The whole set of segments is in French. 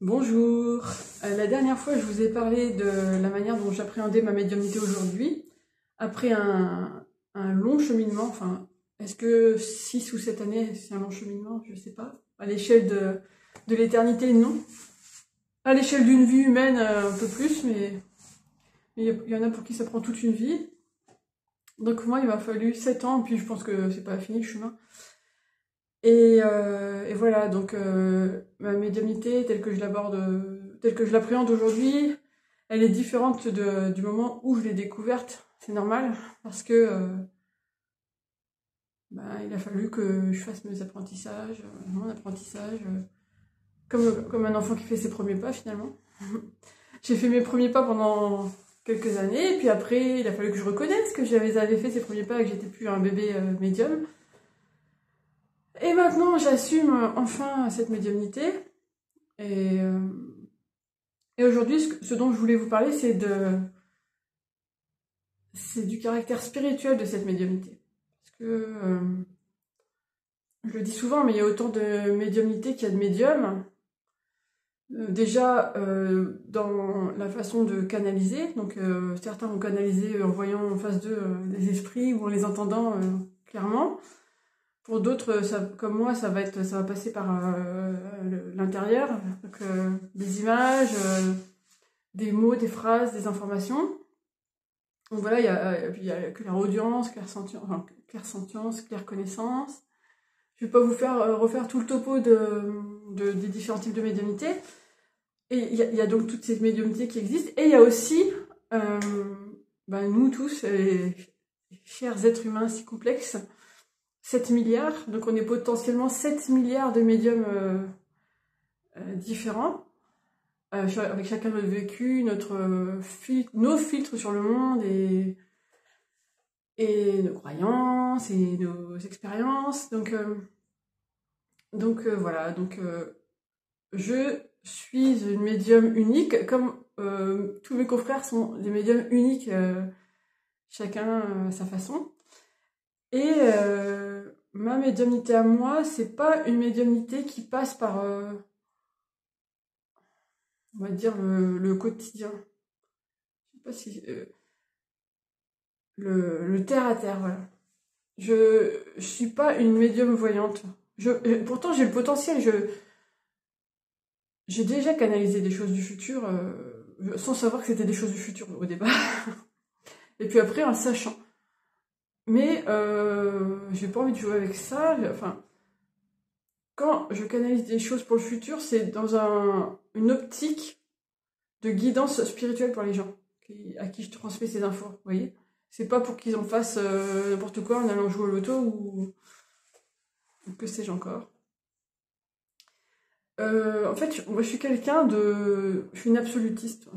Bonjour. La dernière fois, je vous ai parlé de la manière dont j'appréhendais ma médiumnité aujourd'hui, après un long cheminement. Enfin, est-ce que 6 ou 7 années, c'est un long cheminement? Je sais pas. À l'échelle de l'éternité, non. À l'échelle d'une vie humaine, un peu plus, mais il y en a pour qui ça prend toute une vie. Donc moi, il m'a fallu 7 ans, puis je pense que c'est pas fini le chemin. Et voilà, donc ma médiumnité, telle que je l'aborde, telle que je l'appréhende aujourd'hui, elle est différente du moment où je l'ai découverte. C'est normal, parce que il a fallu que je fasse mes apprentissages, mon apprentissage, comme un enfant qui fait ses premiers pas finalement. J'ai fait mes premiers pas pendant quelques années, et puis après, il a fallu que je reconnaisse que j'avais fait ces premiers pas et que j'étais plus un bébé médium. Et maintenant, j'assume enfin cette médiumnité. Et, euh, et aujourd'hui, ce dont je voulais vous parler, c'est du caractère spirituel de cette médiumnité. Parce que, je le dis souvent, mais il y a autant de médiumnité qu'il y a de médiums. Déjà, dans la façon de canaliser, donc certains vont canaliser en voyant en face d'eux les esprits ou en les entendant clairement. Pour d'autres, comme moi, ça va passer par l'intérieur, donc des images, des mots, des phrases, des informations. Donc voilà, il y a clairaudience, clairsentience, clairconnaissance. Je vais pas vous faire refaire tout le topo des différents types de médiumnité. Et il y a donc toutes ces médiumnités qui existent. Et il y a aussi nous tous, chers êtres humains si complexes, 7 milliards. Donc on est potentiellement 7 milliards de médiums différents. Avec chacun notre vécu, nos filtres sur le monde et nos croyances et nos expériences. Voilà, je suis une médium unique, comme tous mes confrères sont des médiums uniques, chacun à sa façon. Et ma médiumnité à moi, c'est pas une médiumnité qui passe par, on va dire, le quotidien. Je sais pas si... le terre à terre, voilà. Je suis pas une médium voyante. Pourtant, j'ai le potentiel. J'ai déjà canalisé des choses du futur, sans savoir que c'était des choses du futur au départ. Et puis après, en le sachant. Mais j'ai pas envie de jouer avec ça. Enfin, quand je canalise des choses pour le futur, c'est dans une optique de guidance spirituelle pour les gens à qui je transmets ces infos, vous voyez. C'est pas pour qu'ils en fassent n'importe quoi en allant jouer au loto ou que sais-je encore. En fait, moi je suis je suis une absolutiste.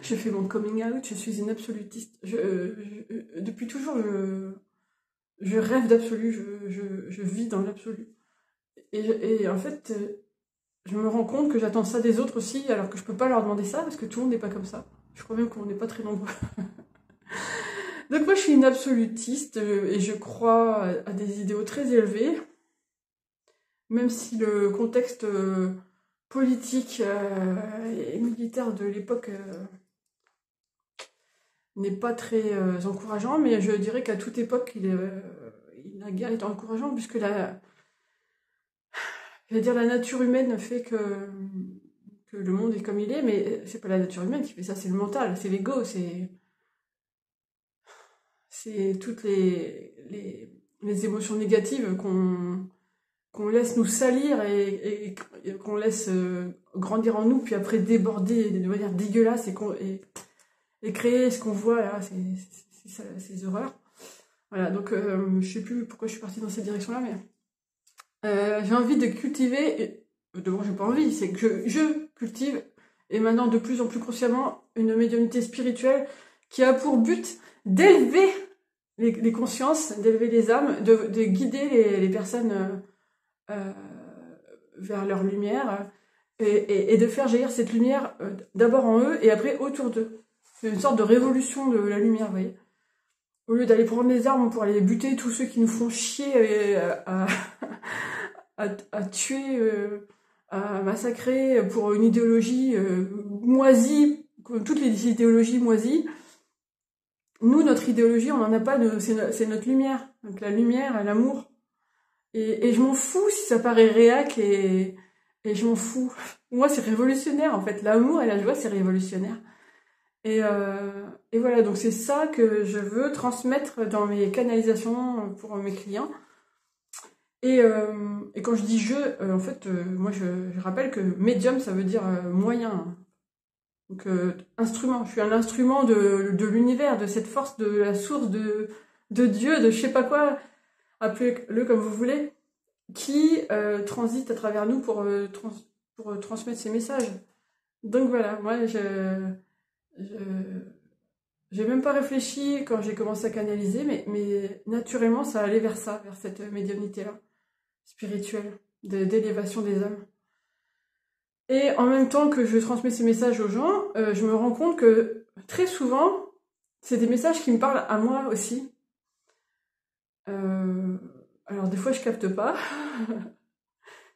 J'ai fait mon coming out, je suis une absolutiste. Depuis toujours, je rêve d'absolu, je vis dans l'absolu. Et en fait, je me rends compte que j'attends ça des autres aussi, alors que je peux pas leur demander ça, parce que tout le monde n'est pas comme ça. Je crois même qu'on n'est pas très nombreux. Donc moi je suis une absolutiste, et je crois à des idéaux très élevés, même si le contexte politique et militaire de l'époque n'est pas très encourageant, mais je dirais qu'à toute époque, la guerre est encourageante, puisque la nature humaine fait que le monde est comme il est, mais c'est pas la nature humaine qui fait ça, c'est le mental, c'est l'ego, c'est toutes les émotions négatives qu'on laisse nous salir et qu'on laisse grandir en nous, puis après déborder de manière dégueulasse et créer ce qu'on voit là, c'est ça, ces horreurs. Voilà, donc je sais plus pourquoi je suis partie dans cette direction-là, mais j'ai envie de cultiver, d'abord j'ai pas envie, c'est que je cultive, et maintenant de plus en plus consciemment, une médiumnité spirituelle qui a pour but d'élever les consciences, d'élever les âmes, de guider les personnes vers leur lumière, et de faire jaillir cette lumière d'abord en eux et après autour d'eux. C'est une sorte de révolution de la lumière, vous voyez. Au lieu d'aller prendre les armes pour aller buter tous ceux qui nous font chier à tuer, à massacrer pour une idéologie moisie, comme toutes les idéologies moisies. Nous, notre idéologie, on n'en a pas, c'est notre lumière. Donc la lumière et l'amour. Et je m'en fous si ça paraît réac et je m'en fous. Moi, c'est révolutionnaire, en fait. L'amour et la joie, c'est révolutionnaire. Et voilà, donc c'est ça que je veux transmettre dans mes canalisations pour mes clients. Et quand je dis je, en fait, moi, je rappelle que médium, ça veut dire moyen. Donc, instrument. Je suis un instrument de l'univers, de cette force, de la source, de Dieu, de je sais pas quoi. Appelez-le comme vous voulez, qui transite à travers nous pour transmettre ces messages. Donc voilà, moi j'ai même pas réfléchi quand j'ai commencé à canaliser, mais naturellement ça allait vers ça, vers cette médiumnité-là, spirituelle, d'élévation des âmes. Et en même temps que je transmets ces messages aux gens, je me rends compte que très souvent, c'est des messages qui me parlent à moi aussi. Alors des fois je capte pas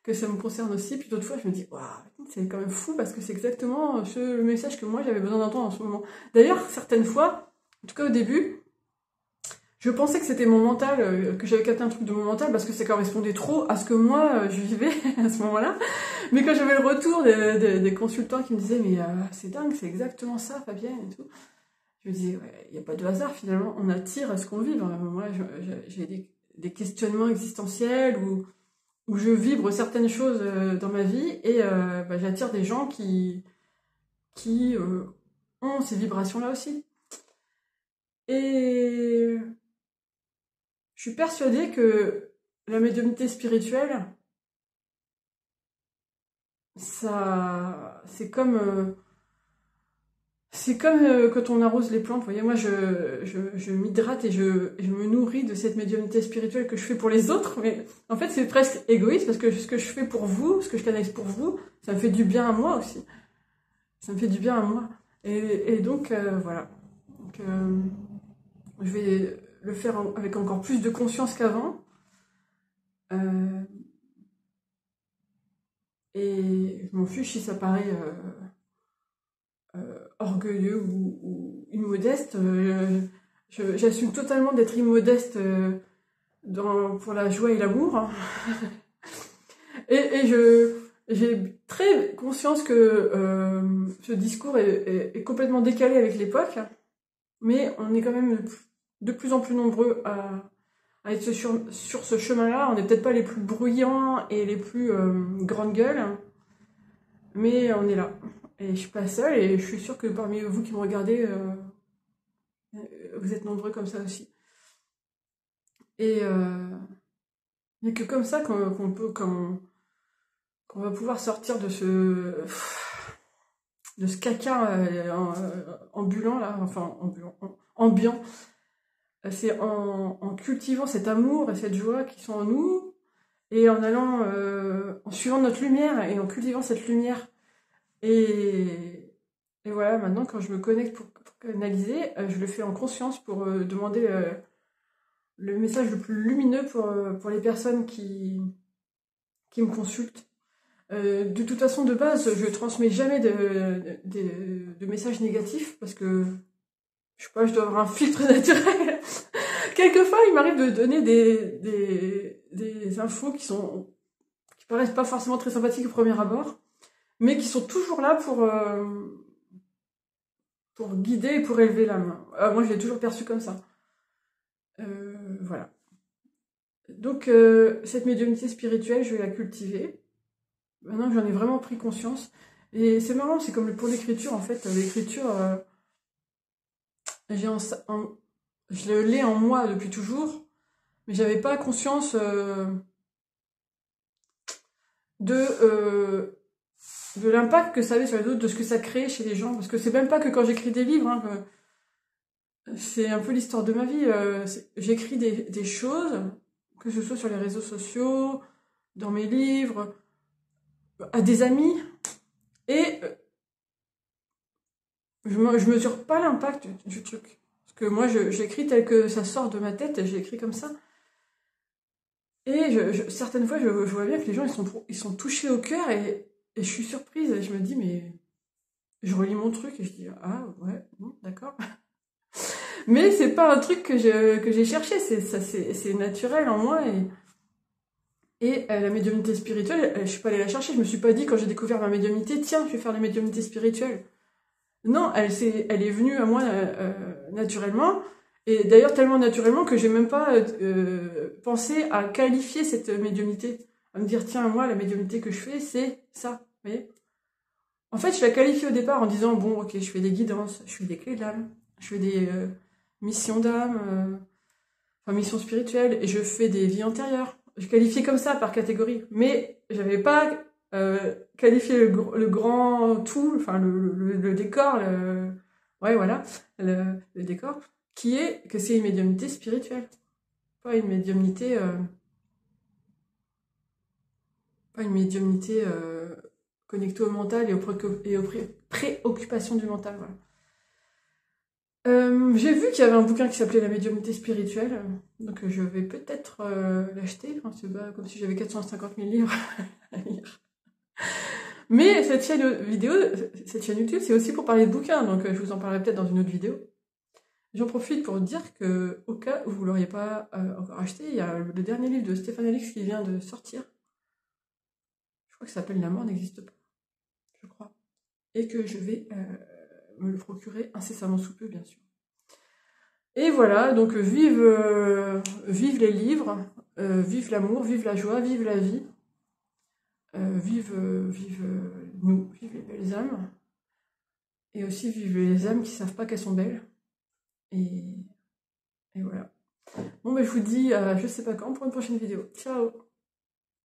que ça me concerne aussi, puis d'autres fois je me dis waouh, c'est quand même fou parce que c'est exactement le message que moi j'avais besoin d'entendre en ce moment. D'ailleurs certaines fois, en tout cas au début, je pensais que c'était mon mental, que j'avais capté un truc de mon mental parce que ça correspondait trop à ce que moi je vivais à ce moment-là. Mais quand j'avais le retour des consultants qui me disaient mais c'est dingue, c'est exactement ça Fabienne et tout. Je me disais, ouais, il n'y a pas de hasard finalement, on attire ce qu'on vit. Moi, j'ai des questionnements existentiels où je vibre certaines choses dans ma vie et j'attire des gens qui ont ces vibrations-là aussi. Et je suis persuadée que la médiumnité spirituelle, ça, c'est comme quand on arrose les plantes. Vous voyez, moi, je m'hydrate et je me nourris de cette médiumnité spirituelle que je fais pour les autres. Mais en fait, c'est presque égoïste parce que ce que je fais pour vous, ce que je canalise pour vous, ça me fait du bien à moi aussi. Ça me fait du bien à moi. Et donc, voilà. Donc, je vais le faire avec encore plus de conscience qu'avant. Et je m'en fiche si ça paraît orgueilleux ou immodeste. J'assume totalement d'être immodeste pour la joie et l'amour. et j'ai très conscience que ce discours est complètement décalé avec l'époque, mais on est quand même de plus en plus nombreux à être sur ce chemin-là. On n'est peut-être pas les plus bruyants et les plus grandes gueules, mais on est là. Et je suis pas seule, et je suis sûre que parmi vous qui me regardez, vous êtes nombreux comme ça aussi. Et il n'y a que comme ça qu'on va pouvoir sortir de ce caca ambulant là, enfin ambiant. C'est en cultivant cet amour et cette joie qui sont en nous, et en allant, en suivant notre lumière et en cultivant cette lumière. Et voilà, maintenant quand je me connecte pour canaliser, je le fais en conscience pour demander le message le plus lumineux pour les personnes qui me consultent. De toute façon, de base, je transmets jamais de messages négatifs parce que, je sais pas, je dois avoir un filtre naturel. Quelquefois, il m'arrive de donner des infos qui paraissent pas forcément très sympathiques au premier abord, mais qui sont toujours là pour guider et pour élever l'âme. Moi, je l'ai toujours perçu comme ça. Voilà. Donc, cette médiumnité spirituelle, je vais la cultiver. Maintenant que j'en ai vraiment pris conscience. Et c'est marrant, c'est comme pour l'écriture, en fait. L'écriture, je l'ai en moi depuis toujours, mais j'avais pas conscience de l'impact que ça avait sur les autres, de ce que ça crée chez les gens. Parce que c'est même pas que quand j'écris des livres, hein, c'est un peu l'histoire de ma vie. J'écris des choses, que ce soit sur les réseaux sociaux, dans mes livres, à des amis, et je mesure pas l'impact du truc. Parce que moi, j'écris tel que ça sort de ma tête, et j'écris comme ça. Et certaines fois, je vois bien que les gens, ils sont touchés au cœur et je suis surprise. Et je me dis, mais je relis mon truc et je dis, ah ouais, bon, d'accord. Mais c'est pas un truc que j'ai cherché, c'est naturel en moi. Et la médiumnité spirituelle, je suis pas allée la chercher. Je me suis pas dit, quand j'ai découvert ma médiumnité, tiens, je vais faire la médiumnité spirituelle. Non, elle est venue à moi naturellement. Et d'ailleurs, tellement naturellement que j'ai même pas pensé à qualifier cette médiumnité. À me dire, tiens, moi, la médiumnité que je fais, c'est ça. Vous voyez? En fait, je la qualifie au départ en disant, bon, ok, je fais des guidances, je fais des clés d'âme, je fais des missions d'âme, enfin, missions spirituelles, et je fais des vies antérieures. Je qualifiais comme ça par catégorie. Mais j'avais pas qualifié le grand tout, enfin, le décor, ouais, voilà, le décor, qui est que c'est une médiumnité spirituelle. Pas une médiumnité, connectée au mental et aux préoccupations du mental, voilà. J'ai vu qu'il y avait un bouquin qui s'appelait La médiumnité spirituelle, donc je vais peut-être l'acheter, hein, c'est pas comme si j'avais 450 000 livres à lire. Mais cette chaîne YouTube, c'est aussi pour parler de bouquins, donc je vous en parlerai peut-être dans une autre vidéo. J'en profite pour dire que, au cas où vous ne l'auriez pas encore acheté, il y a le dernier livre de Stéphane Alix qui vient de sortir. Je crois que ça s'appelle La mort n'existe pas, je crois. Et que je vais me le procurer incessamment sous peu, bien sûr. Et voilà, donc vive les livres, vive l'amour, vive la joie, vive la vie, vive nous, vive les belles âmes, et aussi vive les âmes qui savent pas qu'elles sont belles. Et voilà. Bon, ben je vous dis je sais pas quand pour une prochaine vidéo. Ciao!